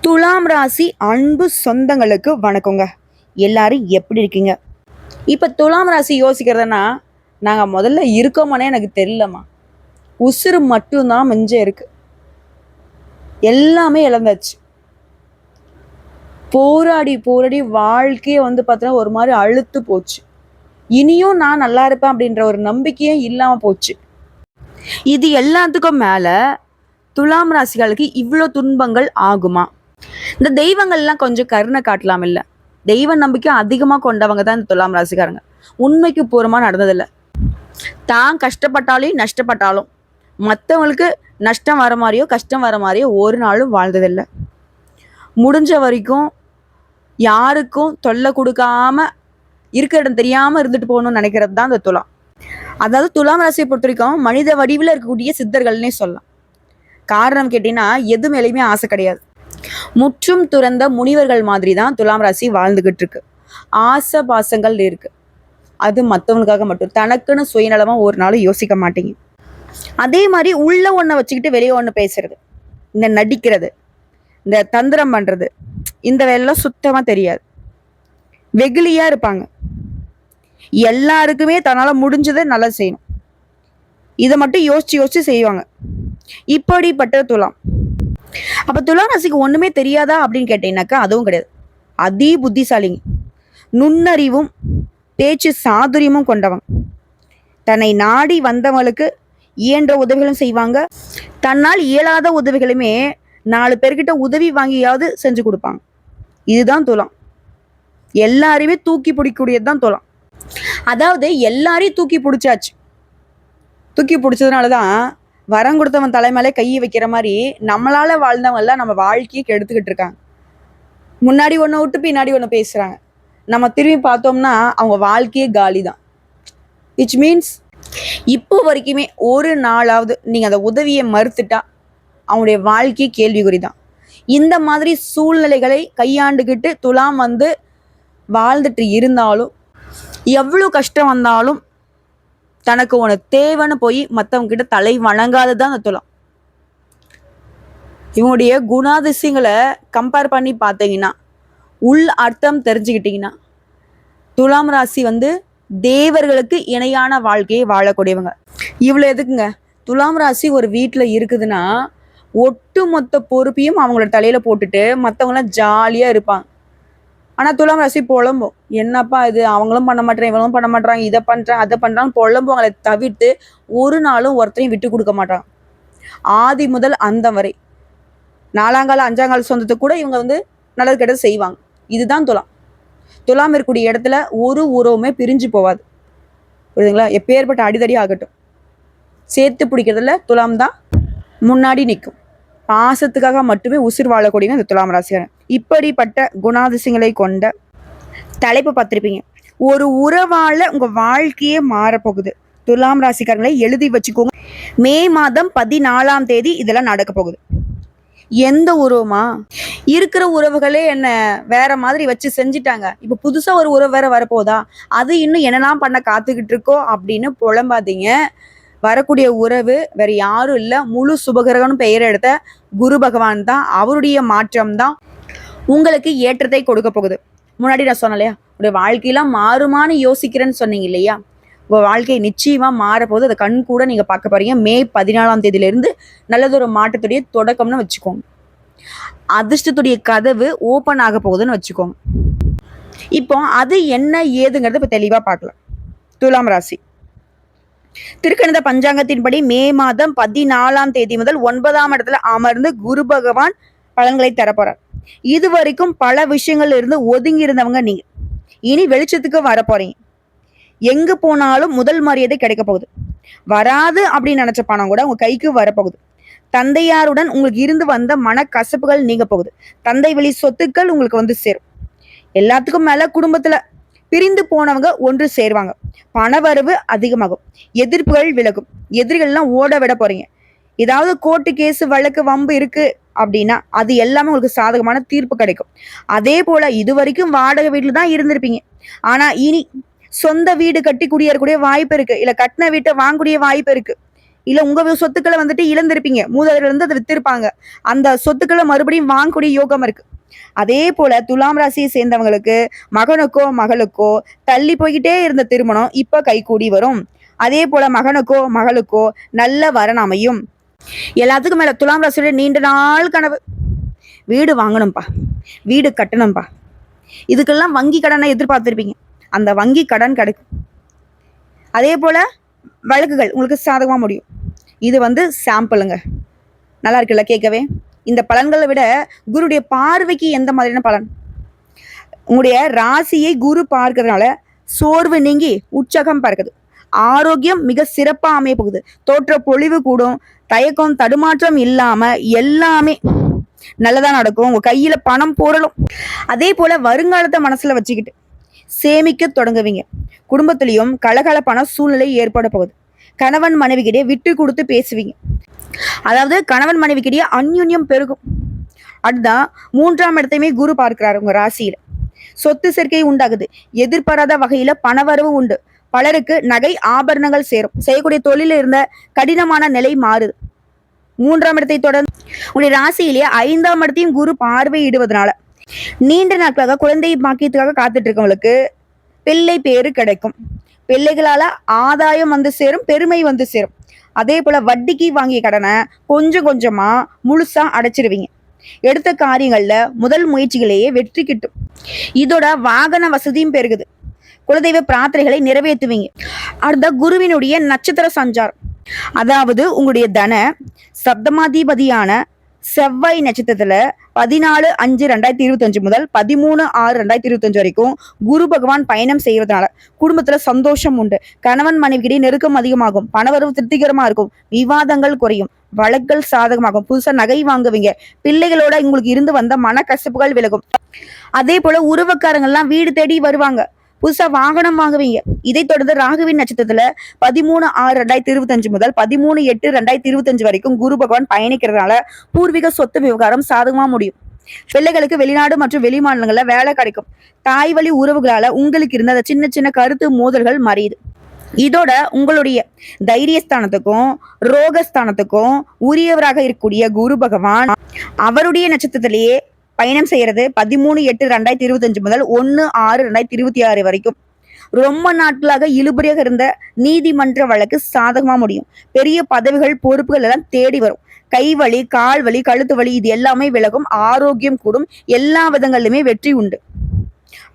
துலாம் ராசி அன்பு சொந்தங்களுக்கு வணக்கங்க. எல்லாரும் எப்படி இருக்கீங்க? இப்ப துலாம் ராசி யோசிக்கிறதுனா, நாங்க முதல்ல இருக்கோமானே எனக்கு தெரியலம்மா. உசுறு மட்டும்தான் மிஞ்சம் இருக்கு. எல்லாமே இழந்தாச்சு. போராடி போராடி வாழ்க்கையே பார்த்தீங்கன்னா ஒரு மாதிரி அழுத்து போச்சு. இனியும் நான் நல்லா இருப்பேன் அப்படின்ற ஒரு நம்பிக்கையே இல்லாம போச்சு. இது எல்லாத்துக்கும் மேல துலாம் ராசிகளுக்கு இவ்வளோ துன்பங்கள் ஆகுமா? இந்த தெய்வங்கள்லாம் கொஞ்சம் கருணை காட்டலாம் இல்ல. தெய்வ நம்பிக்கை அதிகமாக கொண்டவங்க தான் இந்த துலாம் ராசிக்காரங்க. உண்மைக்கு பூர்வமா நடந்ததில்லை. தான் கஷ்டப்பட்டாலும் நஷ்டப்பட்டாலும் மற்றவங்களுக்கு நஷ்டம் வர மாதிரியோ கஷ்டம் வர மாதிரியோ ஒரு நாளும் வாழ்ந்ததில்லை. முடிஞ்ச வரைக்கும் யாருக்கும் தொல்லை கொடுக்காம இருக்கிற இடம் தெரியாம இருந்துட்டு போகணும்னு நினைக்கிறது தான் இந்த துலாம். அதாவது துலாம் ராசியை பொறுத்த வரைக்கும் மனித வடிவில் இருக்கக்கூடிய சித்தர்கள்னே சொல்லலாம். காரணம் கேட்டீங்கன்னா எது மேலேயுமே ஆசை கிடையாது. முற்றும் துறந்த முனிவர்கள் மாதிரி தான் துலாம் ராசி வாழ்ந்துகிட்டு இருக்கு. ஆசை பாசங்கள் இருக்கு. அது மற்றவங்களுக்காக மட்டும், தனக்குன்னு சுயநலமா ஒரு நாளும் யோசிக்க மாட்டீங்க. அதே மாதிரி உள்ள ஒன்றை வச்சுக்கிட்டு வெளியே ஒன்று பேசுறது, இந்த நடிக்கிறது, இந்த தந்திரம் பண்றது, இந்த வேலைலாம் சுத்தமா தெரியாது. வெகுளியா இருப்பாங்க. எல்லாருக்குமே தன்னால முடிஞ்சதை நல்லா செய்யணும், இதை மட்டும் யோசிச்சு யோசிச்சு செய்வாங்க. இப்படிப்பட்ட துலாம். அப்ப துலாம் ராசிக்கு ஒண்ணுமே தெரியாதா அப்படின்னு கேட்டீங்கன்னாக்கா அதுவும் கிடையாது. அதி புத்திசாலிங்க, நுண்ணறிவும் பேச்சு சாதுரியமும் கொண்டவங்க. தன்னை நாடி வந்தவங்களுக்கு இயன்ற உதவிகளும் செய்வாங்க. தன்னால் இயலாத உதவிகளுமே 4 பேர்கிட்ட உதவி வாங்கியாவது செஞ்சு கொடுப்பாங்க. இதுதான் துலாம். எல்லாரையுமே தூக்கி பிடிக்கக்கூடியது தான் துலாம். அதாவது எல்லாரையும் தூக்கி பிடிச்சாச்சு. தூக்கி பிடிச்சதுனாலதான் வரம் கொடுத்தவன் தலைமையிலே கையை வைக்கிற மாதிரி நம்மளால வாழ்ந்தவங்க எல்லாம் நம்ம வாழ்க்கையை கெடுத்துக்கிட்டு இருக்காங்க. முன்னாடி ஒன்று விட்டு பின்னாடி ஒன்று பேசுறாங்க. நம்ம திரும்பி பார்த்தோம்னா அவங்க வாழ்க்கையே காலி தான். விச் மீன்ஸ் இப்போ வரைக்குமே ஒரு நாளாவது நீங்க அந்த உதவியை மறுத்துட்டா அவங்களுடைய வாழ்க்கையை கேள்விக்குறி தான். இந்த மாதிரி சூழ்நிலைகளை கையாண்டுக்கிட்டு துலாம் வாழ்ந்துட்டு இருந்தாலும் எவ்வளவு கஷ்டம் வந்தாலும் தனக்கு உனக்கு தேவைன்னு போய் மற்றவங்க கிட்ட தலை வணங்காததான் அந்த துலாம். இவங்களுடைய குணாதிசயங்களை கம்பேர் பண்ணி பார்த்தீங்கன்னா, உள் அர்த்தம் தெரிஞ்சுக்கிட்டீங்கன்னா, துலாம் ராசி தேவர்களுக்கு இணையான வாழ்க்கையை வாழக்கூடியவங்க. இவ்வளோ எதுக்குங்க, துலாம் ராசி ஒரு வீட்டில் இருக்குதுன்னா ஒட்டு மொத்த பொறுப்பையும் அவங்களோட தலையில போட்டுட்டு மற்றவங்களாம் ஜாலியா இருப்பாங்க. ஆனால் துலாம் ராசி புலம்பும், என்னப்பா இது, அவங்களும் பண்ண மாட்டேறாங்க, இவங்களும் பண்ண மாட்டேறாங்க, இதை பண்ணுறாங்க அதை பண்ணுறாங்க புலம்புவங்களை தவிர்த்து ஒரு நாளும் ஒருத்தரையும் விட்டு கொடுக்க மாட்டாங்க. ஆதி முதல் அந்த வரை 4ஆங்கால 5ஆங்கால சொந்தத்தை கூட இவங்க நல்லது கெட்டது செய்வாங்க. இதுதான் துலாம். துலாம் இருக்கக்கூடிய இடத்துல ஒரு உறவுமே பிரிஞ்சு போவாது. புரியுதுங்களா? எப்பேற்பட்ட அடிதடி ஆகட்டும், சேர்த்து பிடிக்கிறதுல துலாம் தான் முன்னாடி நிற்கும். பாசத்துக்காக மட்டுமே உயிர் வாழக்கூடிய இந்த துலாம் ராசிக்காரன். இப்படிப்பட்ட குணாதிசயங்களை கொண்ட தலைப்பு பார்த்திருப்பீங்க. ஒரு உறவால உங்க வாழ்க்கையே மாறப்போகுது. துலாம் ராசிக்காரங்களை எழுதி வச்சுக்கோங்க. மே மாதம் 14ஆம் தேதி இதெல்லாம் நடக்க போகுது. எந்த உறவுமா? இருக்கிற உறவுகளே என்ன வேற மாதிரி வச்சு செஞ்சுட்டாங்க, இப்ப புதுசா ஒரு உறவு வேற வரப்போதா, அது இன்னும் என்னெல்லாம் பண்ண காத்துக்கிட்டு இருக்கோ அப்படின்னு புலம்பாதீங்க. வரக்கூடிய உறவு வேற யாரும் இல்லை, முழு சுபகிரகம்னு பெயர் எடுத்த குரு பகவான் தான். அவருடைய மாற்றம் தான் உங்களுக்கு ஏற்றத்தை கொடுக்க போகுது. முன்னாடி நான் சொன்னேன் இல்லையா, உங்களுடைய வாழ்க்கையெல்லாம் மாறுமான்னு யோசிக்கிறேன்னு சொன்னீங்க இல்லையா, உங்க வாழ்க்கை நிச்சயமா மாறப்போகுது. அதை கண் கூட நீங்க பார்க்க போறீங்க. மே 14ஆம் தேதியிலிருந்து நல்லதொரு மாற்றத்துடைய தொடக்கம்னு வச்சுக்கோங்க. அதிர்ஷ்டத்துடைய கதவு ஓப்பன் ஆக போகுதுன்னு வச்சுக்கோங்க. இப்போ அது என்ன ஏதுங்கிறத இப்போ தெளிவா பார்க்கலாம். துலாம் ராசி திருக்கணித பஞ்சாங்கத்தின்படி மே மாதம் 14ஆம் தேதி முதல் 9ஆம் இடத்துல அமர்ந்து குரு பகவான் பலன்களை தரப்போறார். இது வரைக்கும் பல விஷயங்கள்ல இருந்து ஒதுங்கி இருந்தவங்க நீங்க இனி வெளிச்சத்துக்கு வர போறீங்க. எங்க போனாலும் முதல் மரியாதை கிடைக்க போகுது. வராது அப்படின்னு நினைச்ச பணம் கூட உங்க கைக்கு வரப்போகுது. தந்தையாருடன் உங்களுக்கு இருந்து வந்த மனக்கசப்புகள் நீங்க போகுது. தந்தை வழி சொத்துக்கள் உங்களுக்கு சேரும். எல்லாத்துக்கும் மேல குடும்பத்துல பிரிந்து போனவங்க ஒன்று சேருவாங்க. பணவரவு அதிகமாகும். எதிர்ப்புகள் விலகும். எதிரிகள்லாம் ஓட விட போறீங்க. ஏதாவது கோர்ட்டு கேஸ் வழக்கு வம்பு இருக்கு அப்படின்னா அது எல்லாமே உங்களுக்கு சாதகமான தீர்ப்பு கிடைக்கும். அதே போல இது வரைக்கும் வாடகை வீட்டுல தான் இருந்திருப்பீங்க. ஆனா இனி சொந்த வீடு கட்டி குடியேறக்கூடிய வாய்ப்பு இருக்கு, இல்ல கட்டின வீட்டை வாங்கக்கூடிய வாய்ப்பு இருக்கு. இல்ல உங்க சொத்துக்களை வந்துட்டு இழந்திருப்பீங்க, மூதாதையர்கள் இருந்து அதை வித்திருப்பாங்க, அந்த சொத்துக்களை மறுபடியும் வாங்கக்கூடிய யோகம் இருக்கு. அதே போல துலாம் ராசியை சேர்ந்தவங்களுக்கு மகனுக்கோ மகளுக்கோ தள்ளி போய்கிட்டே இருந்த திருமணம் இப்ப கைகூடி வரும். அதே போல மகனுக்கோ மகளுக்கோ நல்ல வரன் அமையும். எல்லாத்துக்கும் மேல துலாம் ராசியோட நீண்ட நாள் கனவு வீடு வாங்கணும்பா, வீடு கட்டணும்பா. இதுக்கெல்லாம் வங்கி கடனை எதிர்பார்த்திருப்பீங்க, அந்த வங்கி கடன் கிடைக்கும். அதே போல வழக்குகள் உங்களுக்கு சாதகமா முடியும். இது சாம்பிளுங்க. நல்லா இருக்குல்ல கேட்கவே? இந்த பலன்களை விட குருடைய பார்வைக்கு எந்த மாதிரியான பலன்? உங்களுடைய ராசியை குரு பார்க்கறதுனால சோர்வு நீங்கி உற்சாகம் பறக்குது, ஆரோக்கியம் மிக சிறப்பா அமைய போகுது, தோற்ற பொழிவு கூடும், தயக்கம் தடுமாற்றம் இல்லாம எல்லாமே நல்லதா நடக்கும், உங்க கையில பணம் போறலும். அதே போல வருங்காலத்தை மனசுல வச்சுக்கிட்டு சேமிக்க தொடங்குவீங்க. குடும்பத்திலையும் கலகலப்பான சூழ்நிலை ஏற்பட போகுது. கணவன் மனைவிக்கிட்டே விட்டு கொடுத்து பேசுவீங்க, அதாவது கணவன் மனைவிக்கிட்டே அந்யுன்யம் பெருகும். அதுதான் 3ஆம் இடத்தையுமே குரு பார்க்கிறாரு உங்க ராசியில. சொத்து சேர்க்கை உண்டாகுது, எதிர்பாராத வகையில பணவரவு உண்டு, பலருக்கு நகை ஆபரணங்கள் சேரும், செய்யக்கூடிய தொழில இருந்த கடினமான நிலை மாறுது. 3ஆம் இடத்தை தொடர்ந்து உங்களுடைய ராசியிலேயே 5ஆம் இடத்தையும் குரு பார்வையிடுவதனால நீண்ட நாட்களாக குழந்தை பாக்கியத்துக்காக காத்துட்டு இருக்கவங்களுக்கு பிள்ளை பேரு கிடைக்கும். பிள்ளைகளால ஆதாயம் சேரும், பெருமை சேரும். அதே போல வட்டிக்கு வாங்கிய கடனை கொஞ்சம் கொஞ்சமா முழுசா அடைச்சிருவீங்க. எடுத்த காரியங்கள்ல முதல் முயற்சிகளையே வெற்றி கிட்டும். இதோட வாகன வசதியும் பெருகுது, குலதெய்வ பிரார்த்தனைகளை நிறைவேற்றுவீங்க. அடுத்த குருவினுடைய நட்சத்திர சஞ்சாரம், அதாவது உங்களுடைய தன சப்தமாதிபதியான செவ்வாய் நட்சத்திரத்துல 14/5/2025 முதல் 13/6/2025 வரைக்கும் குரு பகவான் பயணம் செய்வதனால குடும்பத்துல சந்தோஷம் உண்டு, கணவன் மனைவிக்கிடையே நெருக்கம் அதிகமாகும், பணவரவு திருப்திகரமா இருக்கும், விவாதங்கள் குறையும், வழக்குகள் சாதகமாகும், புதுசா நகை வாங்குவீங்க, பிள்ளைகளோட உங்களுக்கு இருந்து வந்த மனக்கசப்புகள் விலகும். அதே போல உறவுக்காரங்கள்லாம் வீடு தேடி வருவாங்க, புதுசா வாகனம் வாங்குவீங்க. இதை தொடர்ந்து ராகுவின் நட்சத்திரத்துல 13/6/2025 முதல் 13/8/2025 வரைக்கும் குரு பகவான் பயணிக்கிறதுனால பூர்வீக சொத்து விவகாரம் சாதகமா முடியும். பிள்ளைகளுக்கு வெளிநாடு மற்றும் வெளி மாநிலங்கள்ல வேலை கிடைக்கும். தாய் வழி உறவுகளால உங்களுக்கு இருந்த சின்ன சின்ன கருத்து மோதல்கள் மறையுது. இதோட உங்களுடைய தைரியஸ்தானத்துக்கும் ரோகஸ்தானத்துக்கும் உரியவராக இருக்கக்கூடிய குரு பகவான் அவருடைய நட்சத்திரத்திலேயே பயணம் செய்யறது 13/8/2025 முதல் 1/6/2026 வரைக்கும். ரொம்ப நாட்களாக இழுபறியாக இருந்த நீதிமன்ற வழக்கு சாதகமா முடியும். பெரிய பதவிகள் பொறுப்புகள் எல்லாம் தேடி வரும். கை வலி, கால் வலி, கழுத்து வலி இது எல்லாமே விலகும், ஆரோக்கியம் கூடும், எல்லா விதங்களிலுமே வெற்றி உண்டு.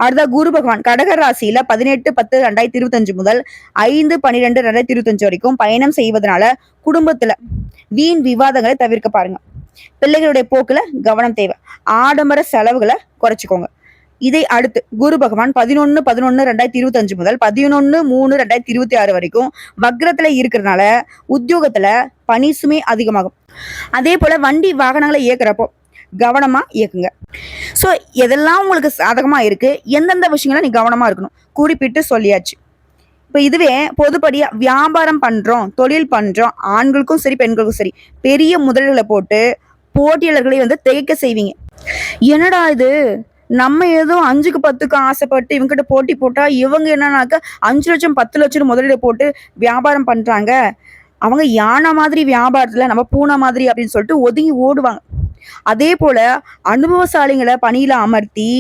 அடுத்த குரு பகவான் கடக ராசியில 18/10/2025 முதல் 5/12/2025 வரைக்கும் பயணம் செய்வதனால குடும்பத்துல வீண் விவாதங்களை தவிர்க்க பாருங்க. பிள்ளைகளுடைய போக்குல கவனம் தேவை, ஆடம்பர செலவுகளை குறைச்சிக்கோங்க. இதை அடுத்து குரு பகவான் 11/11/2025 முதல் 11/3/2026 வரைக்கும் வக்ரத்துல இருக்கிறதுனால உத்தியோகத்துல பணி சுமை அதிகமாகும். அதே போல வண்டி வாகனங்களை இயக்குறப்போ கவனமா இயக்குங்க. சோ எதெல்லாம் உங்களுக்கு சாதகமா இருக்கு, எந்தெந்த விஷயங்கள நீ கவனமா இருக்கணும் குறிப்பிட்டு சொல்லியாச்சு. இப்ப இதுவே பொதுப்படியா வியாபாரம் பண்றோம், தொழில் பண்றோம், ஆண்களுக்கும் சரி பெண்களுக்கும் சரி பெரிய முதலீடுகளை போட்டு போட்டியாளர்களை திகைக்க செய்வீங்க. என்னடா இது, நம்ம ஏதோ 5க்கு 10க்கு ஆசைப்பட்டு இவங்ககிட்ட போட்டி போட்டா இவங்க என்னன்னாக்க 5 லட்சம் 10 லட்சம் முதலீடு போட்டு வியாபாரம் பண்றாங்க, அவங்க யானை மாதிரி வியாபாரத்துல நம்ம பூனை மாதிரி அப்படின்னு சொல்லிட்டு ஒதுங்கி ஓடுவாங்க. அதே போல அனுபவசாலிகளை பணியில அமர்த்தி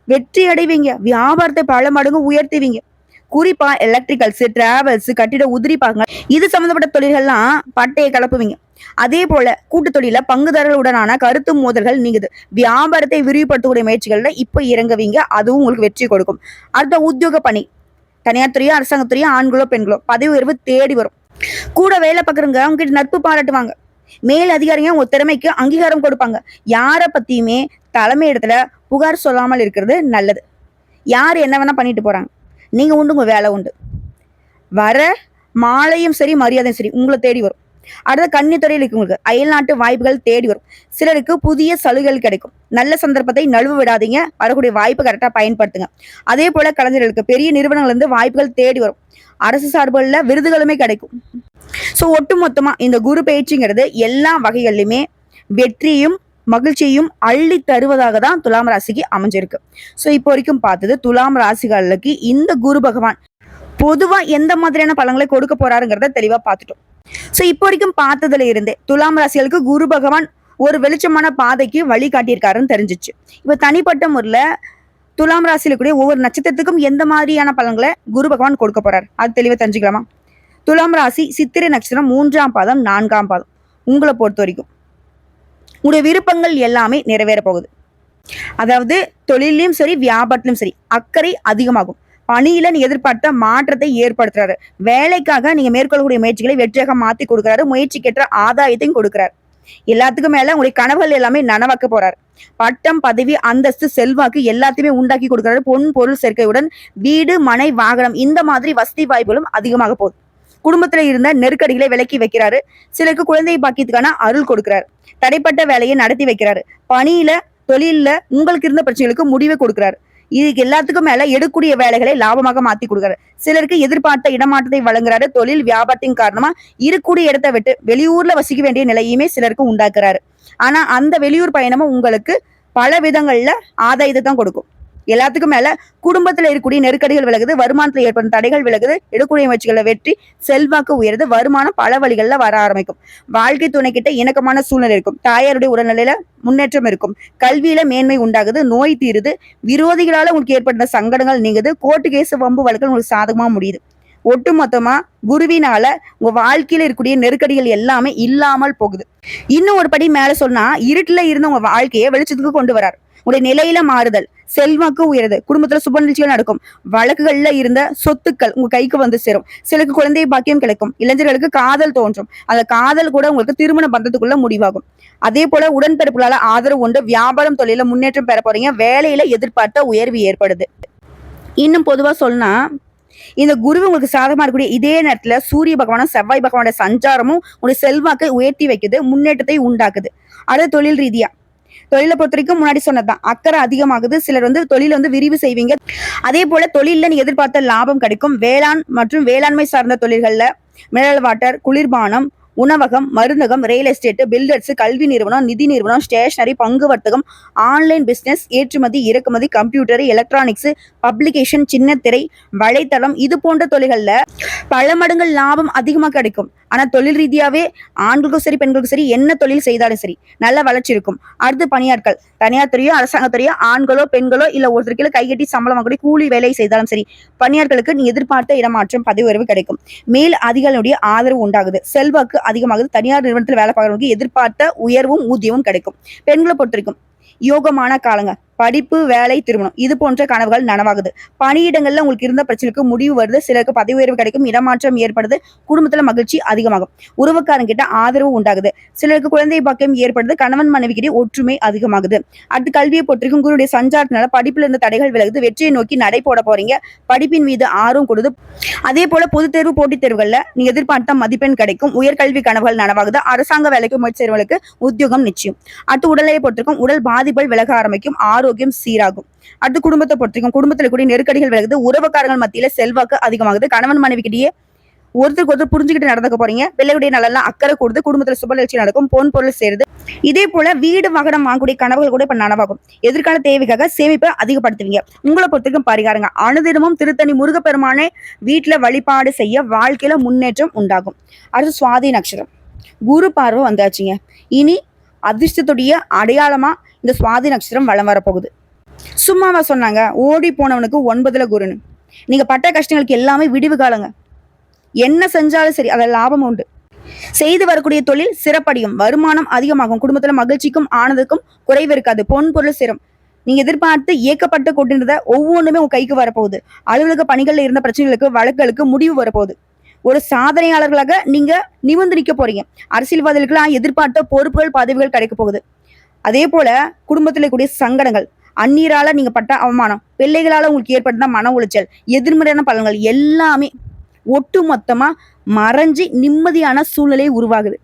வெற்றி அடைவீங்க, வியாபாரத்தை பல மடங்கு உயர்த்துவீங்க. குறிப்பா எலக்ட்ரிக்கல்ஸ், டிராவல்ஸ், கட்டிட உதிரிப்பாங்க இது சம்பந்தப்பட்ட தொழில்கள்லாம் பட்டையை கலப்புவீங்க. அதே போல கூட்டு தொழில பங்குதாரர்களுடனான கருத்து மோதல்கள் நீங்குது, வியாபாரத்தை விரிவுபடுத்தக்கூடிய முயற்சிகள்ல இப்ப இறங்குவீங்க, அதுவும் உங்களுக்கு வெற்றி கொடுக்கும். அடுத்த உத்தியோக பணி, தனியார் துறையோ அரசாங்கத்துறையோ ஆண்களோ பெண்களோ பதவி உயர்வு தேடி வரும். கூட வேலை பார்க்குறவங்க அவங்க கிட்ட நட்பு பாராட்டுவாங்க, மேல் அதிகாரிங்க உங்க திறமைக்கு அங்கீகாரம் கொடுப்பாங்க. யார பத்தியுமே தலைமை இடத்துல புகார் சொல்லாமல் இருக்கிறது நல்லது. யார் என்ன வேணா பண்ணிட்டு போறாங்க, நீங்க உண்டு உங்க வேலை உண்டு. வர மாலையும் சரி மரியாதையும் சரி உங்களை தேடி வரும். அடுத்த கன்னித்துறையில் இருக்கவங்களுக்கு அயல்நாட்டு வாய்ப்புகள் தேடி வரும். சிலருக்கு புதிய சலுகைகள் கிடைக்கும். நல்ல சந்தர்ப்பத்தை நழுவ விடாதீங்க, வரக்கூடிய வாய்ப்பு கரெக்டா பயன்படுத்துங்க. அதே போல கலைஞர்களுக்கு பெரிய நிறுவனங்கள் இருந்து வாய்ப்புகள் தேடி வரும். அரசு சார்புல விருதுகளுமே கிடைக்கும். சோ ஒட்டு மொத்தமா இந்த குரு பயிற்சிங்கிறது எல்லா வகைகளிலுமே வெற்றியும் மகிழ்ச்சியும் அள்ளி தருவதாக தான் துலாம் ராசிக்கு அமைஞ்சிருக்கு. சோ இப்போ வரைக்கும் பார்த்தது துலாம் ராசிகளுக்கு இந்த குரு பகவான் பொதுவா எந்த மாதிரியான பலன்களை கொடுக்க போறாருங்கிறத தெளிவா பார்த்துட்டோம். சோ இப்போ வரைக்கும் பார்த்ததுல இருந்தே துலாம் ராசிகளுக்கு குரு பகவான் ஒரு வெளிச்சமான பாதைக்கு வழி காட்டியிருக்காருன்னு தெரிஞ்சிச்சு. இப்ப தனிப்பட்ட முறையில துலாம் ராசியில கூடிய ஒவ்வொரு நட்சத்திரத்துக்கும் எந்த மாதிரியான பலன்களை குரு பகவான் கொடுக்க போறாரு அது தெளிவா தெரிஞ்சுக்கலாமா? துலாம் ராசி சித்திரை நட்சத்திரம் 3ஆம் பாதம் 4ஆம் பாதம். உங்களை பொறுத்த வரைக்கும் உங்களுடைய விருப்பங்கள் எல்லாமே நிறைவேற போகுது. அதாவது தொழிலையும் சரி வியாபாரத்திலும் சரி அக்கறை அதிகமாகும். பணியில நீ எதிர்பார்த்த மாற்றத்தை ஏற்படுத்துறாரு. வேலைக்காக நீங்க மேற்கொள்ளக்கூடிய முயற்சிகளை வெற்றியாக மாத்தி கொடுக்குறாரு. முயற்சிக்கேற்ற ஆதாயத்தையும் கொடுக்குறாரு. எல்லாத்துக்கும் மேல உங்களுடைய கனவுகள் எல்லாமே நனவாக்க போறாரு. பட்டம், பதவி, அந்தஸ்து, செல்வாக்கு எல்லாத்தையுமே உண்டாக்கி கொடுக்குறாரு. பொன் பொருள் சேர்க்கையுடன் வீடு, மனை, வாகனம் இந்த மாதிரி வசதி வாய்ப்புகளும் அதிகமாக போகுது. குடும்பத்துல இருந்த நெருக்கடிகளை விலக்கி வைக்கிறாரு. சிலருக்கு குழந்தை பாக்கியத்துக்கான அருள் கொடுக்கிறாரு. தடைப்பட்ட வேலையை நடத்தி வைக்கிறாரு. பணியில தொழில்ல உங்களுக்கு இருந்த பிரச்சனைகளுக்கு முடிவை கொடுக்கிறாரு. இதுக்கு எல்லாத்துக்கும் மேல எடுக்கூடிய வேலைகளை லாபமாக மாத்தி கொடுக்குறாரு. சிலருக்கு எதிர்பார்த்த இடமாற்றத்தை வழங்குறாரு. தொழில் வியாபாரத்தின் காரணமா இருக்கக்கூடிய இடத்தை விட்டு வெளியூர்ல வசிக்க வேண்டிய நிலையுமே சிலருக்கு உண்டாக்குறாரு. ஆனா அந்த வெளியூர் பயணமும் உங்களுக்கு பல விதங்கள்ல ஆதாயத்தை தான் கொடுக்கும். எல்லாத்துக்கும் மேல குடும்பத்துல இருக்கக்கூடிய நெருக்கடிகள் விலகுது. வருமானத்துல ஏற்படும் தடைகள் விலகுது. எடுக்கூடிய முயற்சிகளை வெற்றி, செல்வாக்கு உயருது. வருமானம் பல வழிகள்ல வர ஆரம்பிக்கும். வாழ்க்கை துணை கிட்ட இணக்கமான சூழ்நிலை இருக்கும். தாயாருடைய உடல்நிலையில முன்னேற்றம் இருக்கும். கல்வியில மேன்மை உண்டாகுது. நோய் தீருது. விரோதிகளால உங்களுக்கு ஏற்பட்ட சங்கடங்கள் நீங்குது. கோர்ட்டு கேஸ் வம்பு வழக்கு உங்களுக்கு சாதகமா முடியுது. ஒட்டுமொத்தமா குருவினால உங்க வாழ்க்கையில இருக்கக்கூடிய நெருக்கடிகள் எல்லாமே இல்லாமல் போகுது. இன்னும் ஒரு படி மேல சொன்னா இருட்டுல இருந்த உங்க வாழ்க்கையை வெளிச்சத்துக்கு கொண்டு வராரு. உங்களுடைய நிலையில மாறுதல், செல்வாக்கு உயருது. குடும்பத்துல சுப நிகழ்ச்சிகள் நடக்கும். வழக்குகள்ல இருந்த சொத்துக்கள் உங்க கைக்கு வந்து சேரும். சிலருக்கு குழந்தை பாக்கியம் கிடைக்கும். இளைஞர்களுக்கு காதல் தோன்றும். அந்த காதல் கூட உங்களுக்கு திருமண பந்தத்துக்குள்ள முடிவாகும். அதே போல உடன்பிறப்புகளால ஆதரவு உண்டு. வியாபாரம், தொழில முன்னேற்றம் பெற போறீங்க. வேலையில எதிர்பார்த்த உயர்வு ஏற்படுது. இன்னும் பொதுவா சொன்னா இந்த குரு உங்களுக்கு சாதகமா இருக்கக்கூடிய இதே நேரத்துல சூரிய பகவானும் செவ்வாய் பகவானோட சஞ்சாரமும் உங்களுடைய செல்வாக்கை உயர்த்தி வைக்குது. முன்னேற்றத்தை உண்டாக்குது. அது தொழில் ரீதியா தொழிலை பொறுத்த வரைக்கும் முன்னாடி சொன்னதுதான் அக்கறை அதிகமாகுது. சிலர் தொழில விரிவு செய்வீங்க. அதே போல தொழில நீ எதிர்பார்த்த லாபம் கிடைக்கும். வேளாண் மற்றும் வேளாண்மை சார்ந்த தொழில்கள்ல மினரல் வாட்டர், குளிர்பானம், உணவகம், மருந்தகம், ரியல் எஸ்டேட், பில்டர்ஸ், கல்வி நிறுவனம், நிதி நிறுவனம், ஸ்டேஷனரி, பங்கு வர்த்தகம், ஆன்லைன் பிசினஸ், ஏற்றுமதி, இறக்குமதி, கம்ப்யூட்டர், எலக்ட்ரானிக்ஸ், பப்ளிகேஷன், சின்னத்திரை, வலைத்தளம் இது போன்ற தொழில்கள்ல பல மடங்கு லாபம் அதிகமா கிடைக்கும். ஆனா தொழில் ரீதியாவே ஆண்களுக்கும் சரி பெண்களுக்கும் சரி என்ன தொழில் செய்தாலும் சரி நல்ல வளர்ச்சி இருக்கும். அடுத்து பணியாட்கள், தனியார் துறையோ அரசாங்கத்துறையோ ஆண்களோ பெண்களோ இல்ல ஒருத்தருக்கு கைகட்டி சம்பளம் வாங்கக்கூடிய கூலி வேலை செய்தாலும் சரி பணியாட்களுக்கு நீ எதிர்பார்த்த இடமாற்றம், பதவி உயர்வு கிடைக்கும். மேல் அதிகாரிகளுடைய ஆதரவு உண்டாகுது. செல்வாக்கு அதிகமாகுது. தனியார் நிறுவனத்தில் வேலை பார்க்கறவங்களுக்கு எதிர்பார்த்த உயர்வும் ஊதியமும் கிடைக்கும். பெண்களை பொறுத்த வரைக்கும் யோகமான காலங்க. படிப்பு, வேலை, திருமணம் இது போன்ற கனவுகள் நனவாகுது. பணியிடங்கள்ல உங்களுக்கு இருந்த பிரச்சனைக்கு முடிவு வருது. சிலருக்கு பதவி உயர்வு கிடைக்கும். இடமாற்றம் ஏற்படுது. குடும்பத்துல மகிழ்ச்சி அதிகமாகும். உறவுக்காரங்கிட்ட ஆதரவு உண்டாகுது. சிலருக்கு குழந்தை பாக்கியம் ஏற்படுது. கணவன் மனைவிக்கிட்டே ஒற்றுமை அதிகமாகுது. அடுத்து கல்வியை பொறுத்திருக்கும் குருடைய சஞ்சாரத்தினால படிப்புல இருந்த தடைகள் விலகுது. வெற்றியை நோக்கி நடை போட போறீங்க. படிப்பின் மீது ஆர்வம் கொடுது. அதே போல பொது தேர்வு, போட்டித் தேர்வுகள்ல நீ எதிர்பார்த்த மதிப்பெண் கிடைக்கும். உயர்கல்வி கனவுகள் நனவாகுது. அரசாங்க வேலைக்கு முயற்சி செய்வர்களுக்கு உத்தியோகம் நிச்சயம். அடுத்து உடலை பொறுத்திருக்கும் உடல் பாதிப்புகள் விலக ஆரம்பிக்கும். ஆரோக்கியம் சீராகும். அடுத்து குடும்பத்தை பொறுத்திருக்கும் குடும்பத்தில் கூடிய நெருக்கடிகள் விலகுது. உறவுக்காரர்கள் மத்தியில செல்வாக்கு அதிகமாகுது. கணவன் மனைவிக்கிட்டே ஒருத்தருக்கு ஒருத்தர் புரிஞ்சுக்கிட்டு நடந்துக்க போறீங்க. பிள்ளைகளுடைய நலெல்லாம் அக்கறை கொடுத்து குடும்பத்துல சுப நிகழ்ச்சி நடக்கும். பொன் பொருள் சேருது. இதே போல வீடு, வாகனம் வாங்கக்கூடிய கனவுகள் கூட இப்ப நனவாகும். எதிர்கால தேவைக்காக சேமிப்பை அதிகப்படுத்துவீங்க. உங்களை பொறுத்திருக்கும் பரிகாரங்க அனுதினமும் திருத்தணி முருகப்பெருமானை வீட்டுல வழிபாடு செய்ய வாழ்க்கையில முன்னேற்றம் உண்டாகும். அடுத்து சுவாதி நட்சத்திரம். குரு பார்வை வந்தாச்சுங்க. இனி அதிர்ஷ்டத்துடைய அடையாளமா இந்த சுவாதி நட்சத்திரம் வலம் வரப்போகுது. சும்மாவா சொன்னாங்க ஓடி போனவனுக்கு 9ல குருன்னு? நீங்க பட்ட கஷ்டங்களுக்கு எல்லாமே விடிவு காலங்க. என்ன செஞ்சாலும் சரி அதில் லாபம் உண்டு. செய்து வரக்கூடிய தொழில் சிறப்படையும். வருமானம் அதிகமாகும். குடும்பத்துல மகிழ்ச்சிக்கும் ஆனதுக்கும் குறைவு இருக்காது. பொன் பொருள் சிறம். நீங்க எதிர்பார்த்து இயக்கப்பட்டு கொண்டிருந்த ஒவ்வொன்றுமே உங்க கைக்கு வரப்போகுது. அலுவலக பணிகள்ல இருந்த பிரச்சனைகளுக்கு, வழக்குகளுக்கு முடிவு வரப்போகுது. ஒரு சாதனையாளர்களாக நீங்க நிமிர்ந்து நிற்க போறீங்க. அரசியல்வாதிகளுக்கெல்லாம் எதிர்பார்த்த பொறுப்புகள், பதவிகள் கிடைக்க போகுது. அதே போல குடும்பத்துல கூடிய சங்கடங்கள், அந்நீரால நீங்க பட்ட அவமானம், பிள்ளைகளால உங்களுக்கு ஏற்பட்ட மன உளைச்சல், எதிர்மறையான பலன்கள் எல்லாமே ஒட்டு மொத்தமா மறைஞ்சு நிம்மதியான சூழ்நிலை உருவாகுது.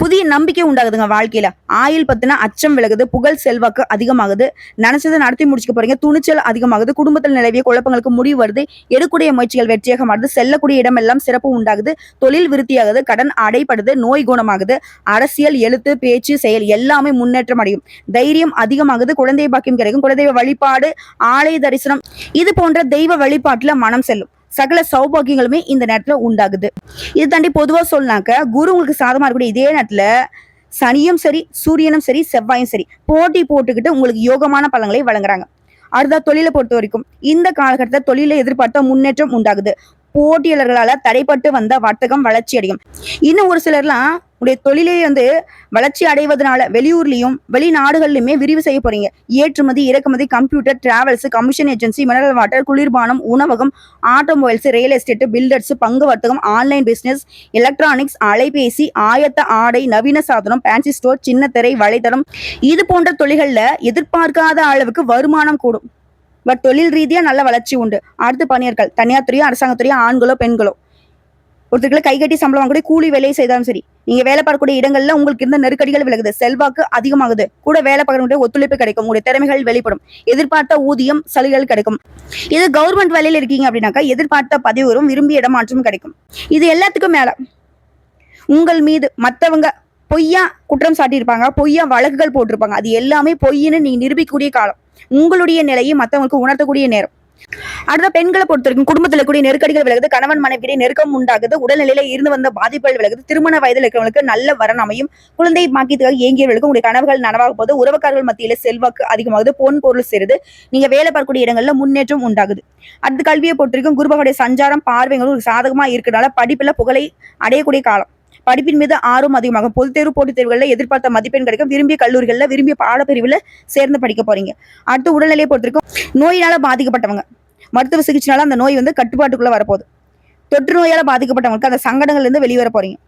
புதிய நம்பிக்கை உண்டாகுதுங்க. வாழ்க்கையில ஆயுள் பத்தின அச்சம் விலகுது. புகழ், செல்வாக்கு அதிகமாகுது. நினைச்சதை நடத்தி முடிச்சுக்க போறீங்க. துணிச்சல் அதிகமாகுது. குடும்பத்தில் நிலவிய குழப்பங்களுக்கு முடிவு வருது. எடுக்கூடிய முயற்சிகள் வெற்றியாக மாறுது. செல்லக்கூடிய இடம் எல்லாம் சிறப்பு உண்டாகுது. தொழில் விருத்தியாகுது. கடன் அடைப்படுது. நோய் குணமாகுது. அரசியல், எழுத்து, பேச்சு, செயல் எல்லாமே முன்னேற்றம் அடையும். தைரியம் அதிகமாகுது. குழந்தை பாக்கியம் கிடைக்கும். குலதெய்வ வழிபாடு, ஆலய தரிசனம் இது போன்ற தெய்வ வழிபாட்டுல மனம் செல்லும். சகல சௌபாகியங்களுமே இந்த நேரத்துல உண்டாகுது. இது தாண்டி பொதுவா சொன்னாக்க குரு உங்களுக்கு சாதமா இருக்கக்கூடிய இதே நேரத்துல சனியும் சரி, சூரியனும் சரி, செவ்வாயும் சரி போட்டி போட்டுக்கிட்டு உங்களுக்கு யோகமான பலன்களை வழங்குறாங்க. அடுத்த தொழிலை பொறுத்த வரைக்கும் இந்த காலகட்டத்தில் தொழிலை எதிர்பார்த்த முன்னேற்றம் உண்டாகுது. போட்டியாளர்களால தடைப்பட்டு வந்த வர்த்தகம் வளர்ச்சி அடையும். இன்னும் ஒரு சிலர்லாம் உடைய தொழிலை வளர்ச்சி அடைவதனால வெளியூர்லயும் வெளிநாடுகள்லயுமே விரிவு செய்ய போறீங்க. ஏற்றுமதி, இறக்குமதி, computer, travels, commission agency, mineral water, குளிர்பானம், உணவகம், ஆட்டோமொபைல்ஸ், ரியல் எஸ்டேட், பில்டர்ஸ், பங்கு வர்த்தகம், ஆன்லைன் பிசினஸ், எலக்ட்ரானிக்ஸ், அலைபேசி, ஆயத்த ஆடை, நவீன சாதனம், பேன்சி ஸ்டோர், சின்ன திரை, வலைத்தளம் இது போன்ற தொழில்கள்ல எதிர்பார்க்காத அளவுக்கு வருமானம் கூடும். பட் தொழில் ரீதியா நல்ல வளர்ச்சி உண்டு. அடுத்து பணியர்கள், தனியார் துறையோ அரசாங்கத்துறையோ ஆண்களோ பெண்களோ ஒருத்தருக்கு கைகட்டி சம்பளம் வாங்கக்கூடிய கூலி வேலையை செய்தாலும் சரி, நீங்க வேலை பார்க்கக்கூடிய இடங்கள்ல உங்களுக்கு இருந்த நெருக்கடிகள் விலகுது, செல்வாக்கு அதிகமாகுது, கூட வேலை பார்க்கக்கூடிய ஒத்துழைப்பு கிடைக்கும், உங்களுடைய திறமைகள் வெளிப்படும், எதிர்பார்த்த ஊதியம் சலுகைகள் கிடைக்கும். இது கவர்மெண்ட் வேலையில இருக்கீங்க அப்படின்னாக்கா எதிர்பார்த்த பதவி வரும், விரும்பிய இடமாற்றமும் கிடைக்கும். இது எல்லாத்துக்கும் மேல உங்கள் மீது மற்றவங்க பொய்யா குற்றம் சாட்டியிருப்பாங்க, பொய்யா வழக்குகள் போட்டிருப்பாங்க, அது எல்லாமே பொய்ன்னு நீங்க நிரூபிக்கக்கூடிய காலம். உங்களுடைய நிலையை மற்றவங்களுக்கு உணர்த்தக்கூடிய நேரம். அடுத்த பெண்களை பொறுத்த வரைக்கும் குடும்பத்தில் கூடிய நெருக்கடிகள் விலகுது, கணவன் மனைவியிடையே நெருக்கம் உண்டாகுது, உடல்நிலையில இருந்து வந்த பாதிப்புகள் விலகுது, திருமண வயதில் இருக்கிறவங்களுக்கு நல்ல வரன் அமையும், குழந்தை பாக்கியத்துக்காக ஏங்கியவர்களுக்கு உங்களுடைய கனவுகள் நனவாக போது, உறவுக்காரர்கள் மத்தியில செல்வாக்கு அதிகமாகுது, பொன் பொருள் சேருது, நீங்க வேலை பார்க்கக்கூடிய இடங்கள்ல முன்னேற்றம் உண்டாகுது. அடுத்த கல்வியை பொறுத்த வரைக்கும் குருபகனுடைய சஞ்சாரம் பார்வைகளும் ஒரு சாதகமா இருக்கிறதுனால படிப்புல புகழை அடையக்கூடிய காலம். படிப்பின் மீது ஆர்வம் அதிகமாகும். பொதுத் தேர்வு, போட்டித் தேர்வுகளில் எதிர்பார்த்த மதிப்பெண் கிடைக்கும், விரும்பிய கல்லூரிகளில் விரும்பிய பாடப்பிரிவுல சேர்ந்து படிக்க போறீங்க. அடுத்து உடல்நிலையை பொறுத்திருக்கும் நோயினால பாதிக்கப்பட்டவங்க மருத்துவ சிகிச்சைனால அந்த நோய் கட்டுப்பாட்டுக்குள்ள வரப்போகுது. தொற்று நோயால பாதிக்கப்பட்டவங்களுக்கு அந்த சங்கடங்கள்ல இருந்து வெளிவர போறீங்க.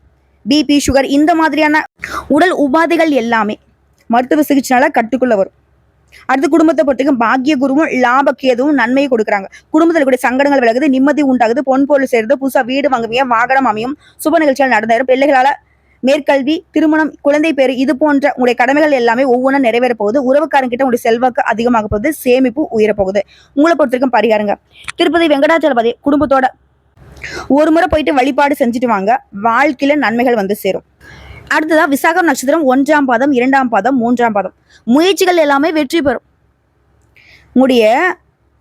பிபி, சுகர் இந்த மாதிரியான உடல் உபாதைகள் எல்லாமே மருத்துவ சிகிச்சைனால கட்டுக்குள்ள வரும். அடுத்து குடும்பத்தை பொறுத்தவரைக்கும் பாக்கிய குருவும் லாபக்கேதுவும் நன்மையை கொடுக்குறாங்க. குடும்பத்தில் கூடிய சங்கடங்கள் விலகுது, நிம்மதி உண்டாகுது, பொன் பொருள் சேருது, புதுசா வீடு வாங்குவீங்க, வாகனம் அமையும், சுப நிகழ்ச்சிகள் நடந்தேறும், பிள்ளைகளால மேற்கல்வி, திருமணம், குழந்தை பேரு இது போன்ற உங்களுடைய கடமைகள் எல்லாமே ஒவ்வொன்றும் நிறைவேற போகுது. உறவுக்காரங்கிட்ட உங்களுடைய செல்வாக்கு அதிகமாக போகுது, சேமிப்பு உயரப்போகுது. உங்களை பொறுத்திருக்கும் பரிகாரங்க திருப்பதி வெங்கடாச்சலபதி குடும்பத்தோட ஒரு முறை போயிட்டு வழிபாடு செஞ்சுட்டு வாங்க, வாழ்க்கையில நன்மைகள் சேரும். அடுத்ததா விசாகம் நட்சத்திரம் 1ஆம் பாதம், 2ஆம் பாதம், 3ஆம் பாதம் முயற்சிகள் எல்லாமே வெற்றி பெறும். உங்களுடைய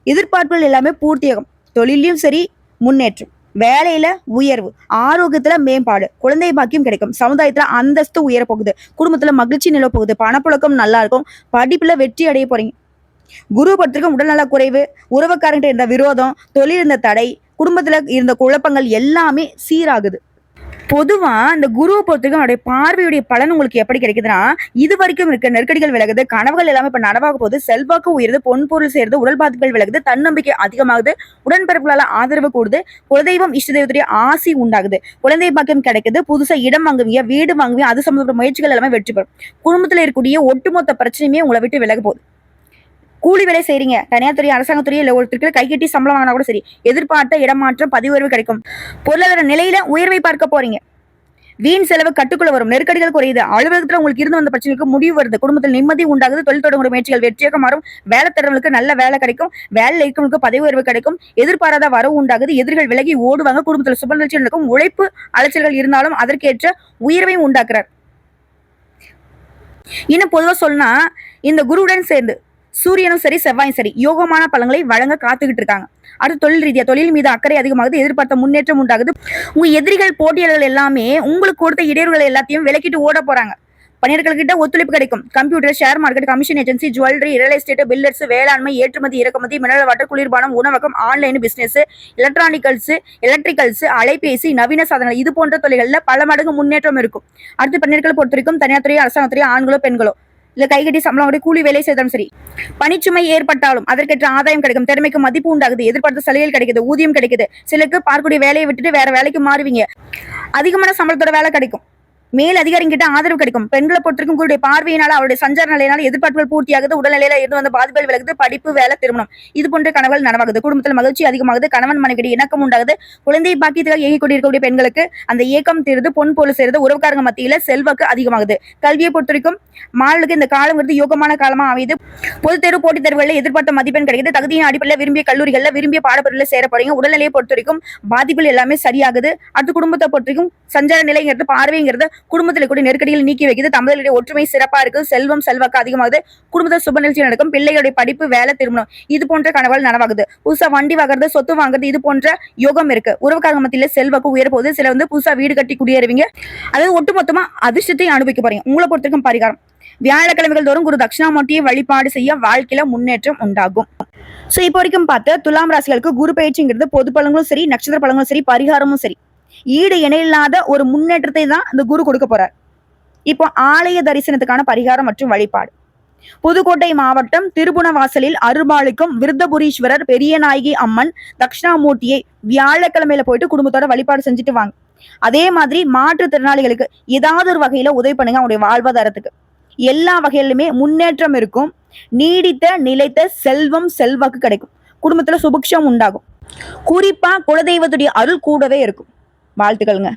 எதிர்பார்ப்புகள் எல்லாமே பூர்த்தியாகும். தொழிலையும் சரி முன்னேற்றம், வேலையில உயர்வு, ஆரோக்கியத்துல மேம்பாடு, குழந்தை பாக்கியம் கிடைக்கும், சமுதாயத்துல அந்தஸ்து உயரப்போகுது, குடும்பத்துல மகிழ்ச்சி நிலவ போகுது, பணப்புழக்கம் நல்லா இருக்கும், படிப்புல வெற்றி அடைய போறீங்க. குரு பொறுத்திருக்கும் உடல்நல குறைவு, உறவுக்காரங்கிட்ட இருந்த விரோதம், தொழில் இருந்த தடை, குடும்பத்துல இருந்த குழப்பங்கள் எல்லாமே சீராகுது. பொதுவா இந்த குருவை பொறுத்திருக்கும் அவருடைய பார்வையுடைய பலன் உங்களுக்கு எப்படி கிடைக்குதுன்னா, இது வரைக்கும் இருக்க நெருக்கடிகள் விலகுது, கனவுகள் எல்லாமே இப்ப நனவாக போகுது, செல்வாக்கு உயருது, பொன் பொருள் சேருது, உடல் பாதிப்புகள் விலகுது, தன்னம்பிக்கை அதிகமாகுது, உடன்பிறப்புகளால ஆதரவு கூடுது, குலதெய்வம் இஷ்ட தெய்வத்துடைய ஆசி உண்டாகுது, குழந்தை பாக்கியம் கிடைக்குது, புதுசா இடம் வாங்குவீங்க, வீடு வாங்குவீங்க, அது சம்பந்தப்பட்ட முயற்சிகள் எல்லாமே வெற்றி பெறும். குடும்பத்துல இருக்கக்கூடிய ஒட்டுமொத்த பிரச்சனையுமே உங்களை விட்டு விலக போகுது. கூலி வேலை செய்றீங்க, தனியார் துறை, அரசாங்கத்துறையே இல்லை, ஒருத்தருக்கு கைகட்டி சம்பளம் வாங்கினா கூட சரி, எதிர்பார்த்த இடமாற்றம், பதவி உயர்வு கிடைக்கும், பொருளாதார நிலையில உயர்வை பார்க்க போறீங்க, வீண் செலவு கட்டுக்குள்ள வரும், நெருக்கடிகள் குறையுது, அலுவலகத்துல உங்களுக்கு இருந்து வந்த பிரச்சனைக்கு முடிவு வருது, குடும்பத்தில் நிம்மதி உண்டாகுது, தொழில் தொடங்குற முயற்சிகள் வெற்றியாக மாறும், வேலை தரவங்களுக்கு நல்ல வேலை கிடைக்கும், வேலையில் இருக்கிறவங்களுக்கு பதவி உயர்வு கிடைக்கும், எதிர்பாராத வரவு உண்டாகுது, எதிரிகள் விலகி ஓடுவாங்க, குடும்பத்தில் சுப நிகழ்ச்சி நடக்கும், உழைப்பு அலைச்சல்கள் இருந்தாலும் அதற்கேற்ற உயர்வையும் உண்டாக்குறார். இன்னும் பொதுவா சொன்னா இந்த குருவுடன் சேர்ந்து சூரியனும் சரி, செவ்வாயும் சரி யோகமான பலன்களை வழங்க காத்துக்கிட்டு இருக்காங்க. அடுத்து தொழில் ரீதியா தொழில் மீது அக்கறை அதிகமாகுது, எதிர்பார்த்த முன்னேற்றம் உண்டாகுது, உங்க எதிரிகள் போட்டியாளர்கள் எல்லாமே உங்களுக்கு கொடுத்த இடையூறுகள் எல்லாத்தையும் விலக்கிட்டு ஓட போறாங்க. பணியாளர்கிட்ட ஒத்துழைப்பு கிடைக்கும், computer, share market, commission agency, jewellery, real estate, builders, வேளாண்மை, ஏற்றுமதி, இறக்குமதி, மினரல் வாட்டர், குளிர்பானம், உணவகம், ஆன்லைன் பிசினஸ், எலக்ட்ரிக்கல்ஸ், அலைபேசி, நவீன சாதனங்கள் இது போன்ற தொழில்கள்ல பல மடங்கு முன்னேற்றம் இருக்கும். அடுத்து பணியாளர்களை பொறுத்த வரைக்கும் தனியார் துறை, அரசாங்கத்துறை, ஆண்களோ பெண்களோ இல்ல கைகட்டி சம்பளம் கூலி வேலை செய்தாலும் சரி, பணிச்சுமை ஏற்பட்டாலும் அதற்கேற்ற ஆதாயம் கிடைக்கும், திறமைக்கு மதிப்பு உண்டாகுது, எதிர்பார்த்த சலுகைகள் கிடைக்குது, ஊதியம் கிடைக்குது, சிலருக்கு பார்க்கக்கூடிய வேலையை விட்டுட்டு வேற வேலைக்கு மாறுவீங்க, அதிகமான சம்பளத்தோட வேலை கிடைக்கும், மேல் அதிகாரிகிட்ட ஆதரவு கிடைக்கும். பெண்களை பொறுத்திருக்கும் உங்களுடைய பார்வையினால அவருடைய சஞ்சார நிலையினால எதிர்பார்ப்புகள் பூர்த்தியாகுது, உடல்நிலையில இருந்து வந்த பாதிப்புகள் விலகுது, படிப்பு, வேலை, திருமணம் இது போன்ற கனவுகள் நனவாகுது, குடும்பத்தில் மகிழ்ச்சி அதிகமாகுது, கணவன் மனைவி இணக்கம் உண்டாகுது, குழந்தை பாக்கியத்துக்காக இயங்கிக் கொண்டிருக்கக்கூடிய பெண்களுக்கு அந்த இயக்கம் தீருது, பொன் பொருள் சேருது, உறவுக்காரங்க மத்தியில செல்வாக்கு அதிகமாகுது. கல்வியை பொறுத்திருக்கும் மாணவர்களுக்கு இந்த காலம் யோகமான காலமா அமையுது, பொதுத் தேர்வு, போட்டித் தேர்வுகளில் எதிர்பார்த்த மதிப்பெண் கிடைக்குது, தகுதியின் அடிப்படையில் விரும்பிய கல்லூரிகளில் விரும்பிய பாடப்பிரிவில் சேர போறீங்க. உடல்நிலையை பொறுத்திருக்கும் பாதிப்புகள் எல்லாமே சரியாகுது. அடுத்து குடும்பத்தை பொறுத்திருக்கும் சஞ்சார நிலைங்கிறது பார்வைங்கிறது குடும்பத்தில் கூட நெருக்கடிகள் நீக்கி வைக்குது, தம்பதிகளுடைய ஒற்றுமை சிறப்பா இருக்கு, செல்வம் செல்வாக்கு அதிகமாகுது, குடும்பத்தில் சுப நிகழ்ச்சி நடக்கும், பிள்ளைகளுடைய படிப்பு, வேலை, திருமணம் இது போன்ற கனவுகள் நனவாகுது, புதுசா வண்டி வாங்குறது, சொத்து வாங்குறது இது போன்ற யோகம் இருக்கு. உறவுக்காரங்க மத்தியில செல்வாக்கு உயர போகுது, சில புதுசா வீடு கட்டி குடியேறுவீங்க, அதாவது ஒட்டுமொத்தமா அதிர்ஷ்டத்தை அனுபவிக்க போறீங்க. உங்களை பொறுத்திருக்கும் பரிகாரம், வியாழக்கிழமைகள் தோறும் குரு தட்சிணாமூர்த்தியை வழிபாடு செய்ய வாழ்க்கையில முன்னேற்றம் உண்டாகும். சோ இப்போ வரைக்கும் பார்த்த துலாம் ராசிகளுக்கு குரு பயிற்சிங்கிறது பொது பலன்களும் சரி, நட்சத்திர பலன்களும் சரி, பரிகாரமும் சரி, ஈடு இணையில்லாத ஒரு முன்னேற்றத்தை தான் இந்த குரு கொடுக்க போறார். இப்போ ஆலய தரிசனத்துக்கான பரிகாரம் மற்றும் வழிபாடு. புதுக்கோட்டை மாவட்டம் திருப்புணவாசலில் அருள்பாலிக்கும் விருத்தபுரீஸ்வரர் பெரியநாயகி அம்மன் தட்சிணாமூர்த்தியை வியாழக்கிழமையில போயிட்டு குடும்பத்தோட வழிபாடு செஞ்சுட்டு வாங்க. அதே மாதிரி மாற்றுத்திறனாளிகளுக்கு ஏதாவது ஒரு வகையில உதவி பண்ணுங்க, அவங்களுடைய வாழ்வாதாரத்துக்கு. எல்லா வகையிலுமே முன்னேற்றம் இருக்கும், நீடித்த நிலைத்த செல்வம் செல்வாக்கு கிடைக்கும், குடும்பத்துல சுபிக்ஷம் உண்டாகும், குறிப்பா குலதெய்வத்துடைய அருள் கூடவே இருக்கும். வாழ்த்துக்கள்ங்க.